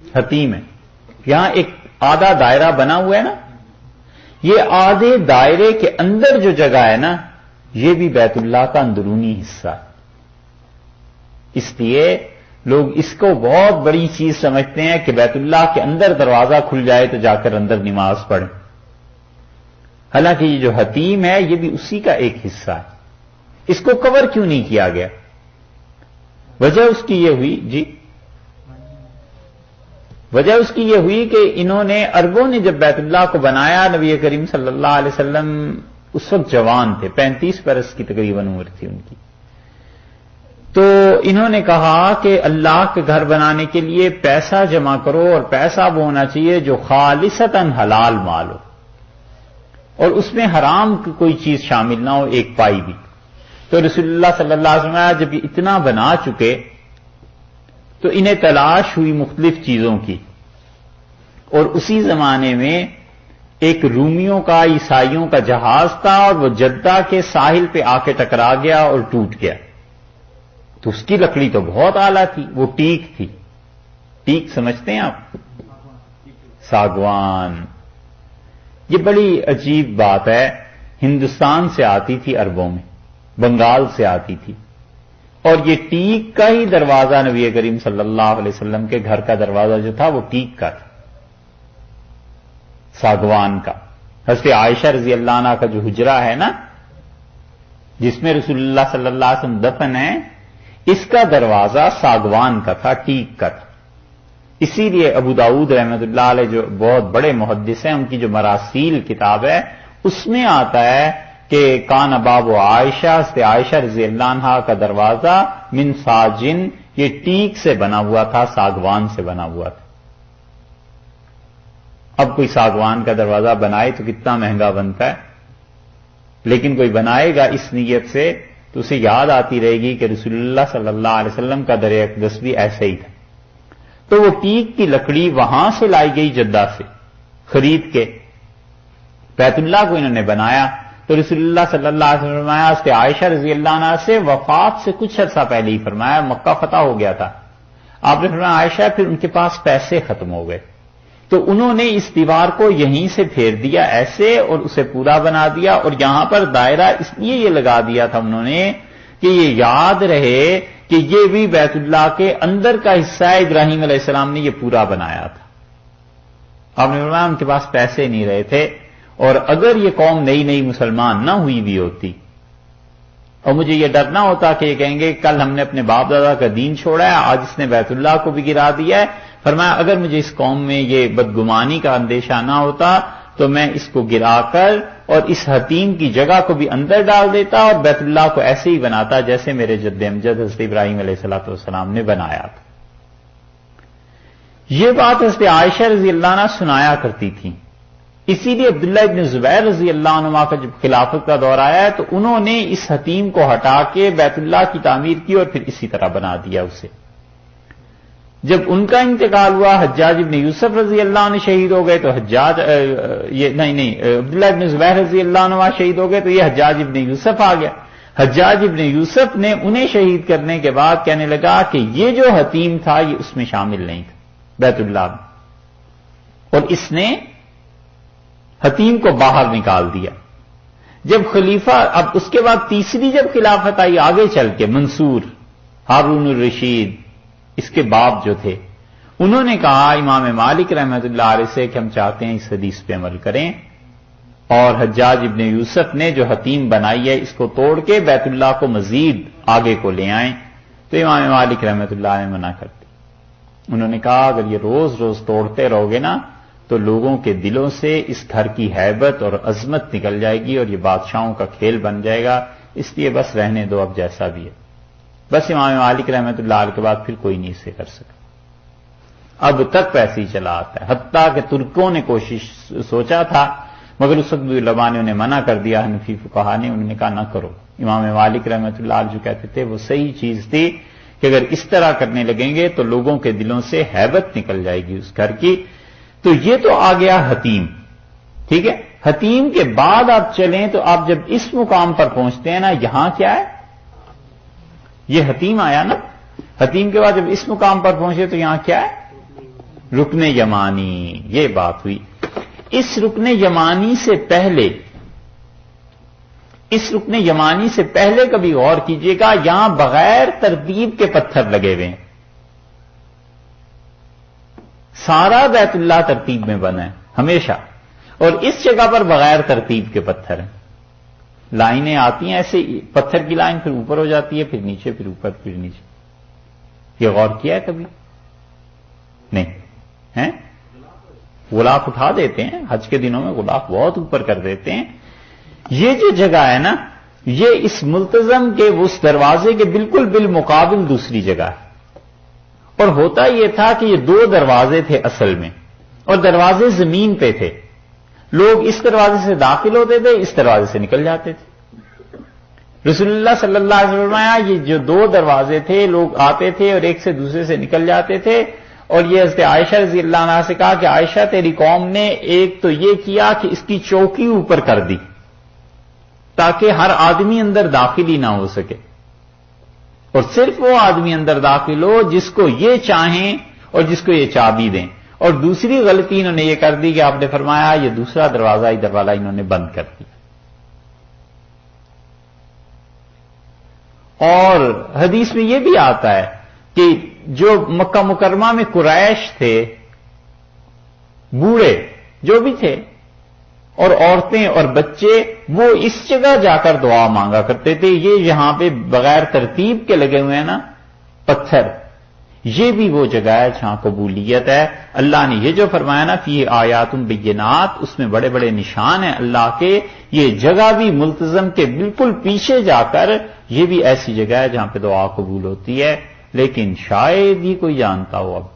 حتیم ہے. یہاں ایک آدھا دائرہ بنا ہوا ہے نا, یہ آدھے دائرے کے اندر جو جگہ ہے نا, یہ بھی بیت اللہ کا اندرونی حصہ ہے. اس لیے لوگ اس کو بہت بڑی چیز سمجھتے ہیں کہ بیت اللہ کے اندر دروازہ کھل جائے تو جا کر اندر نماز پڑھیں. حالانکہ یہ جو حتیم ہے یہ بھی اسی کا ایک حصہ ہے. اس کو کور کیوں نہیں کیا گیا؟ وجہ اس کی یہ ہوئی جی وجہ اس کی یہ ہوئی کہ انہوں نے عربوں نے جب بیت اللہ کو بنایا, نبی کریم صلی اللہ علیہ وسلم اس وقت جوان تھے, 35 برس کی تقریباً عمر تھی ان کی. تو انہوں نے کہا کہ اللہ کے گھر بنانے کے لیے پیسہ جمع کرو, اور پیسہ وہ ہونا چاہیے جو خالصتاً حلال مال ہو, اور اس میں حرام کی کوئی چیز شامل نہ ہو, ایک پائی بھی. تو رسول اللہ صلی اللہ علیہ وسلم جب یہ اتنا بنا چکے تو انہیں تلاش ہوئی مختلف چیزوں کی, اور اسی زمانے میں ایک رومیوں کا, عیسائیوں کا جہاز تھا, اور وہ جدہ کے ساحل پہ آ کے ٹکرا گیا اور ٹوٹ گیا. تو اس کی لکڑی تو بہت اعلیٰ تھی, وہ ٹیک تھی. ٹیک سمجھتے ہیں آپ؟ ساگوان. یہ بڑی عجیب بات ہے, ہندوستان سے آتی تھی عربوں میں, بنگال سے آتی تھی, اور یہ ٹیک کا ہی دروازہ نبی کریم صلی اللہ علیہ وسلم کے گھر کا دروازہ جو تھا وہ ٹیک کا تھا, ساگوان کا. حضرت عائشہ رضی اللہ عنہ کا جو حجرہ ہے نا, جس میں رسول اللہ صلی اللہ علیہ وسلم دفن ہے, اس کا دروازہ ساگوان کا تھا, ٹیک کا تھا. اسی لیے ابو داؤد رحمۃ اللہ علیہ جو بہت بڑے محدث ہیں, ان کی جو مراسیل کتاب ہے اس میں آتا ہے کہ کان باب عائشہ, سے عائشہ رضی اللہ عنہا کا دروازہ من ساجن, یہ ٹیک سے بنا ہوا تھا, ساگوان سے بنا ہوا تھا. اب کوئی ساگوان کا دروازہ بنائے تو کتنا مہنگا بنتا ہے, لیکن کوئی بنائے گا اس نیت سے تو اسے یاد آتی رہے گی کہ رسول اللہ صلی اللہ علیہ وسلم کا در اقدس بھی ایسے ہی تھا. تو وہ ٹیک کی لکڑی وہاں سے لائی گئی, جدہ سے خرید کے بیت اللہ کو انہوں نے بنایا. تو رسول اللہ صلی اللہ علیہ وسلم فرمایا, اس کے عائشہ رضی اللہ عنہ سے وفات سے کچھ عرصہ پہلے ہی فرمایا, مکہ فتح ہو گیا تھا. آپ نے فرمایا عائشہ پھر ان کے پاس پیسے ختم ہو گئے, تو انہوں نے اس دیوار کو یہیں سے پھیر دیا ایسے, اور اسے پورا بنا دیا, اور یہاں پر دائرہ اس لیے یہ لگا دیا تھا انہوں نے کہ یہ یاد رہے کہ یہ بھی بیت اللہ کے اندر کا حصہ ہے, ابراہیم علیہ السلام نے یہ پورا بنایا تھا. آپ نے فرمایا ان کے پاس پیسے نہیں رہے تھے, اور اگر یہ قوم نئی نئی مسلمان نہ ہوئی بھی ہوتی, اور مجھے یہ ڈر نہ ہوتا کہ یہ کہیں گے کل ہم نے اپنے باپ دادا کا دین چھوڑا ہے, آج اس نے بیت اللہ کو بھی گرا دیا ہے, فرمایا اگر مجھے اس قوم میں یہ بدگمانی کا اندیشہ نہ ہوتا تو میں اس کو گرا کر اور اس حتیم کی جگہ کو بھی اندر ڈال دیتا, اور بیت اللہ کو ایسے ہی بناتا جیسے میرے جد امجد حضرت ابراہیم علیہ الصلوۃ والسلام نے بنایا تھا. یہ بات حضرت عائشہ رضی اللہ عنہ سنایا کرتی تھی. اسی لیے عبداللہ ابن زبیر رضی اللہ عنہ کا جب خلافت کا دور آیا تو انہوں نے اس حتیم کو ہٹا کے بیت اللہ کی تعمیر کی, اور پھر اسی طرح بنا دیا اسے. جب ان کا انتقال ہوا, حجاج ابن یوسف رضی اللہ عنہ شہید ہو گئے, تو عبداللہ ابن زبیر رضی اللہ عنہ شہید ہو گئے, تو یہ حجاج ابن یوسف آ گیا. حجاج ابن یوسف نے انہیں شہید کرنے کے بعد کہنے لگا کہ یہ جو حتیم تھا یہ اس میں شامل نہیں تھا بیت اللہ میں, اور اس نے حتیم کو باہر نکال دیا. جب خلیفہ, اب اس کے بعد تیسری جب خلافت آئی آگے چل کے, منصور, ہارون الرشید, اس کے باپ جو تھے, انہوں نے کہا امام مالک رحمۃ اللہ علیہ سے کہ ہم چاہتے ہیں اس حدیث پہ عمل کریں, اور حجاج ابن یوسف نے جو حتیم بنائی ہے اس کو توڑ کے بیت اللہ کو مزید آگے کو لے آئیں. تو امام مالک رحمۃ اللہ نے منع کر دی. انہوں نے کہا اگر یہ روز روز توڑتے رہو گے نا تو لوگوں کے دلوں سے اس گھر کی ہیبت اور عظمت نکل جائے گی, اور یہ بادشاہوں کا کھیل بن جائے گا, اس لیے بس رہنے دو اب جیسا بھی ہے. بس امام مالک رحمۃ اللہ علیہ کے بعد پھر کوئی نہیں اسے کر سکا. اب تک پیسے ہی چلا آتا ہے, حتیٰ کہ ترکوں نے سوچا تھا, مگر اس وقت علماء نے انہیں منع کر دیا, حنفی فقہا نے, انہوں نے کہا نہ کرو. امام مالک رحمۃ اللہ علیہ جو کہتے تھے وہ صحیح چیز تھی کہ اگر اس طرح کرنے لگیں گے تو لوگوں کے دلوں سے ہیبت نکل جائے گی اس گھر کی. تو یہ تو آ گیا حتیم, ٹھیک ہے. حتیم کے بعد آپ چلیں تو آپ جب اس مقام پر پہنچتے ہیں نا, یہاں کیا ہے, یہ حتیم آیا نا, حتیم کے بعد جب اس مقام پر پہنچے تو یہاں کیا ہے, رکن یمانی، یہ بات ہوئی۔ اس رکن یمانی سے پہلے کبھی غور کیجئے گا، یہاں بغیر ترتیب کے پتھر لگے ہوئے ہیں۔ سارا بیت اللہ ترتیب میں بنا ہے ہمیشہ، اور اس جگہ پر بغیر ترتیب کے پتھر ہیں۔ لائنیں آتی ہیں ایسے، پتھر کی لائن پھر اوپر ہو جاتی ہے، پھر نیچے، پھر اوپر، پھر نیچے۔ یہ غور کیا ہے کبھی؟ نہیں ہیں؟ غلاف اٹھا دیتے ہیں حج کے دنوں میں، غلاف بہت اوپر کر دیتے ہیں۔ یہ جو جگہ ہے نا، یہ اس ملتزم کے اس دروازے کے بالکل بالمقابل دوسری جگہ ہے۔ اور ہوتا یہ تھا کہ یہ دو دروازے تھے اصل میں، اور دروازے زمین پہ تھے۔ لوگ اس دروازے سے داخل ہوتے تھے، اس دروازے سے نکل جاتے تھے۔ رسول اللہ صلی اللہ علیہ وسلم فرمایا، یہ جو دو دروازے تھے، لوگ آتے تھے اور ایک سے دوسرے سے نکل جاتے تھے۔ اور یہ حضرت عائشہ رضی اللہ عنہا سے کہا کہ عائشہ تیری قوم نے ایک تو یہ کیا کہ اس کی چوکی اوپر کر دی تاکہ ہر آدمی اندر داخل ہی نہ ہو سکے، اور صرف وہ آدمی اندر داخل ہو جس کو یہ چاہیں اور جس کو یہ چابی دیں۔ اور دوسری غلطی انہوں نے یہ کر دی کہ آپ نے فرمایا یہ دوسرا دروازہ ادھر والا انہوں نے بند کر دیا۔ اور حدیث میں یہ بھی آتا ہے کہ جو مکہ مکرمہ میں قریش تھے، بوڑھے جو بھی تھے اور عورتیں اور بچے، وہ اس جگہ جا کر دعا مانگا کرتے تھے۔ یہ یہاں پہ بغیر ترتیب کے لگے ہوئے ہیں نا پتھر، یہ بھی وہ جگہ ہے جہاں قبولیت ہے۔ اللہ نے یہ جو فرمایا نا فی آیات بینات، اس میں بڑے بڑے نشان ہیں اللہ کے۔ یہ جگہ بھی ملتزم کے بالکل پیچھے جا کر، یہ بھی ایسی جگہ ہے جہاں پہ دعا قبول ہوتی ہے۔ لیکن شاید ہی کوئی جانتا ہو، اب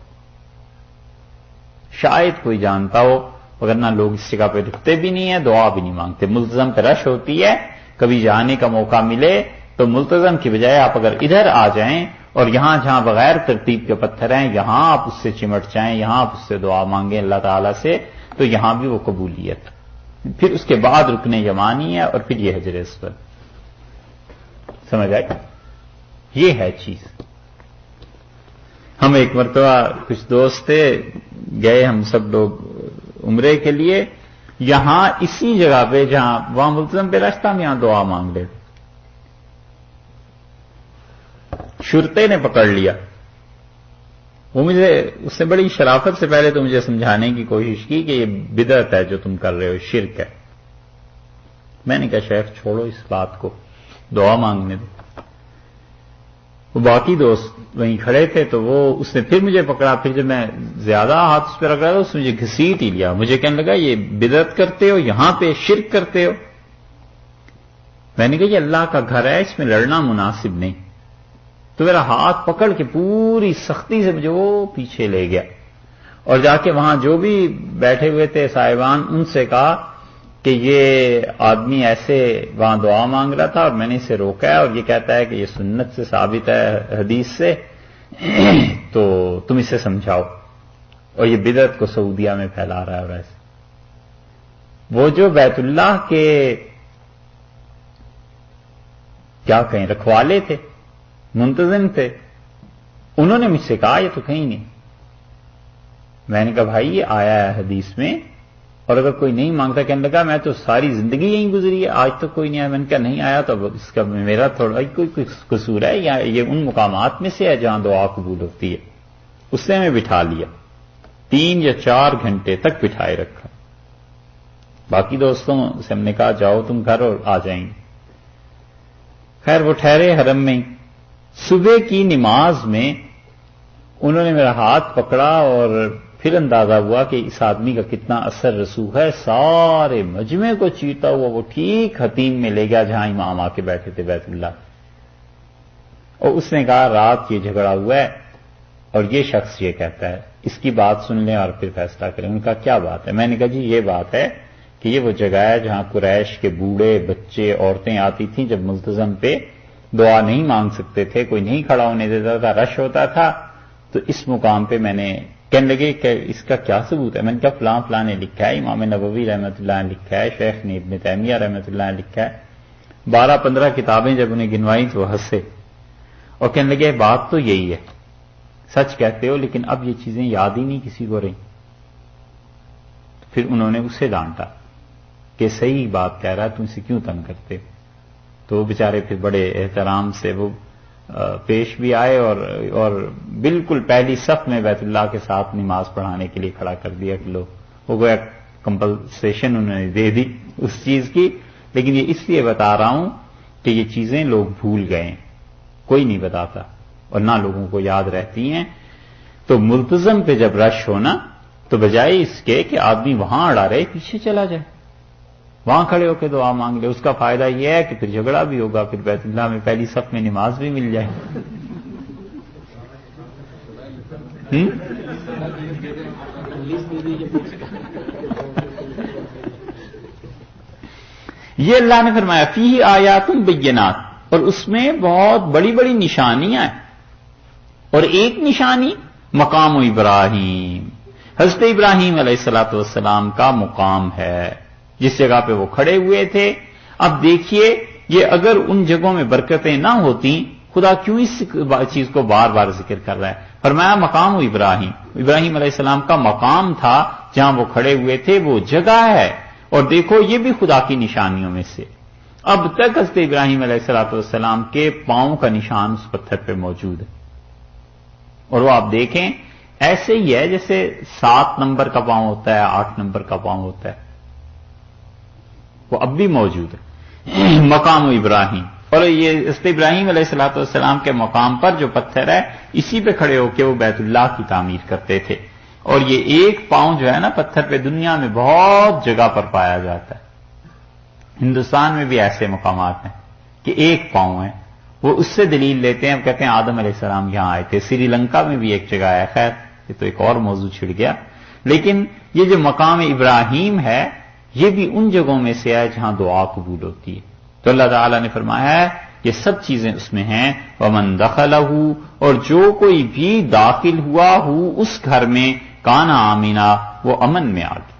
شاید کوئی جانتا ہو، وگرنہ لوگ اس جگہ پہ رکتے بھی نہیں ہیں، دعا بھی نہیں مانگتے۔ ملتزم پہ رش ہوتی ہے، کبھی جانے کا موقع ملے تو ملتزم کی بجائے آپ اگر ادھر آ جائیں اور یہاں جہاں بغیر ترتیب کے پتھر ہیں، یہاں آپ اس سے چمٹ جائیں، یہاں آپ اس سے دعا مانگیں اللہ تعالیٰ سے، تو یہاں بھی وہ قبولیت۔ پھر اس کے بعد رکن یمانی ہے، اور پھر یہ حجر اسود۔ سمجھ آئی؟ یہ ہے چیز۔ ہم ایک مرتبہ کچھ دوست تھے، گئے ہم سب لوگ عمرے کے لیے، یہاں اسی جگہ پہ جہاں وہاں ملتزم پہ رشتہ ہم یہاں دعا مانگ لیتے، شرطے نے پکڑ لیا۔ وہ مجھے اس نے بڑی شرافت سے پہلے تو مجھے سمجھانے کی کوشش کی کہ یہ بدعت ہے جو تم کر رہے ہو، شرک ہے۔ میں نے کہا شیخ چھوڑو اس بات کو، دعا مانگنے دو۔ وہ باقی دوست وہیں کھڑے تھے تو وہ اس نے پھر مجھے پکڑا، پھر جب میں زیادہ ہاتھ اس پہ رکھ رہا تھا اس نے مجھے گھسیٹ ہی لیا۔ مجھے کہنے لگا یہ بدعت کرتے ہو، یہاں پہ شرک کرتے ہو۔ میں نے کہا یہ اللہ کا گھر ہے، اس میں لڑنا مناسب نہیں۔ تو میرا ہاتھ پکڑ کے پوری سختی سے مجھے وہ پیچھے لے گیا، اور جا کے وہاں جو بھی بیٹھے ہوئے تھے صاحبان، ان سے کہا کہ یہ آدمی ایسے وہاں دعا مانگ رہا تھا اور میں نے اسے روکا ہے، اور یہ کہتا ہے کہ یہ سنت سے ثابت ہے حدیث سے، تو تم اسے سمجھاؤ، اور یہ بدعت کو سعودیہ میں پھیلا رہا ہے۔ اور ایسے وہ جو بیت اللہ کے کیا کہیں رکھوالے تھے، منتظم تھے، انہوں نے مجھ سے کہا یہ تو کہیں نہیں۔ میں نے کہا بھائی یہ آیا ہے حدیث میں، اور اگر کوئی نہیں مانگتا، کہنے لگا میں تو ساری زندگی یہیں گزری ہے، آج تک کوئی نہیں آیا۔ میں نے کہا نہیں آیا تو اس کا میرا تھوڑا کوئی قصور ہے، یا یہ ان مقامات میں سے ہے جہاں دعا قبول ہوتی ہے۔ اس نے ہمیں بٹھا لیا، 3 یا 4 گھنٹے تک بٹھائے رکھا۔ باقی دوستوں سے ہم نے کہا جاؤ تم گھر، اور آ جائیں گے۔ خیر وہ ٹھہرے حرم میں۔ صبح کی نماز میں انہوں نے میرا ہاتھ پکڑا، اور پھر اندازہ ہوا کہ اس آدمی کا کتنا اثر رسوخ ہے۔ سارے مجمع کو چیرتا ہوا وہ ٹھیک حتیم میں لے گیا جہاں امام آ کے بیٹھے تھے بیت اللہ، اور اس نے کہا رات یہ جھگڑا ہوا ہے اور یہ شخص یہ کہتا ہے، اس کی بات سن لیں اور پھر فیصلہ کریں۔ ان کا کیا بات ہے؟ میں نے کہا جی یہ بات ہے کہ یہ وہ جگہ ہے جہاں قریش کے بوڑھے بچے عورتیں آتی تھیں، جب ملتزم پہ دعا نہیں مانگ سکتے تھے، کوئی نہیں کھڑا ہونے دیتا تھا، رش ہوتا تھا، تو اس مقام پہ میں نے کہنے لگے کہ اس کا کیا ثبوت ہے؟ میں نے کہا فلاں فلاں نے لکھا ہے، امام نووی رحمۃ اللہ نے لکھا ہے، شیخ نے ابن تیمیہ رحمۃ اللہ نے لکھا ہے۔ 12-15 کتابیں جب انہیں گنوائی تو وہ ہنسے اور کہنے لگے بات تو یہی ہے، سچ کہتے ہو لیکن اب یہ چیزیں یاد ہی نہیں کسی کو رہی. پھر انہوں نے اسے ڈانٹا کہ صحیح بات کہہ رہا ہے، تم اسے کیوں تنگ کرتے ہو؟ تو وہ بیچارے پھر بڑے احترام سے وہ پیش بھی آئے اور بالکل پہلی صف میں بیت اللہ کے ساتھ نماز پڑھانے کے لیے کھڑا کر دیا کہ لو. وہ گویا کمپلسیشن انہوں نے دے دی اس چیز کی. لیکن یہ اس لیے بتا رہا ہوں کہ یہ چیزیں لوگ بھول گئے، کوئی نہیں بتاتا اور نہ لوگوں کو یاد رہتی ہیں. تو ملتزم پہ جب رش ہونا تو بجائے اس کے کہ آدمی وہاں اڑا رہے پیچھے چلا جائے، وہاں کھڑے ہو کے دعا مانگ لے. اس کا فائدہ یہ ہے کہ پھر جھگڑا بھی ہوگا، پھر بیت اللہ میں پہلی صف میں نماز بھی مل جائے. یہ اللہ نے فرمایا فیہ آیات بینات، اور اس میں بہت بڑی بڑی نشانیاں ہیں. اور ایک نشانی مقام ابراہیم، حضرت ابراہیم علیہ الصلوۃ والسلام کا مقام ہے جس جگہ پہ وہ کھڑے ہوئے تھے. اب دیکھیے یہ اگر ان جگہوں میں برکتیں نہ ہوتی، خدا کیوں اس چیز کو بار بار ذکر کر رہا ہے؟ فرمایا مقام ابراہیم، ابراہیم علیہ السلام کا مقام تھا جہاں وہ کھڑے ہوئے تھے، وہ جگہ ہے. اور دیکھو یہ بھی خدا کی نشانیوں میں سے. اب تک حضرت ابراہیم علیہ السلام کے پاؤں کا نشان اس پتھر پہ موجود ہے. اور وہ آپ دیکھیں ایسے ہی ہے جیسے 7 نمبر کا پاؤں ہوتا ہے، 8 نمبر کا پاؤں ہوتا ہے، وہ اب بھی موجود ہے مقام ابراہیم. اور یہ حضرت ابراہیم علیہ السلام کے مقام پر جو پتھر ہے اسی پہ کھڑے ہو کے وہ بیت اللہ کی تعمیر کرتے تھے. اور یہ ایک پاؤں جو ہے نا پتھر پہ دنیا میں بہت جگہ پر پایا جاتا ہے. ہندوستان میں بھی ایسے مقامات ہیں کہ ایک پاؤں ہے. وہ اس سے دلیل لیتے ہیں، کہتے ہیں آدم علیہ السلام یہاں آئے تھے. سری لنکا میں بھی ایک جگہ ہے، خیر یہ تو ایک اور موضوع چھڑ گیا. لیکن یہ جو مقام ابراہیم ہے یہ بھی ان جگہوں میں سے ہے جہاں دعا قبول ہوتی ہے. تو اللہ تعالیٰ نے فرمایا ہے یہ سب چیزیں اس میں ہیں. ومن دخلہ، اور جو کوئی بھی داخل ہوا ہو اس گھر میں، کانا آمینہ، وہ امن میں آ گیا.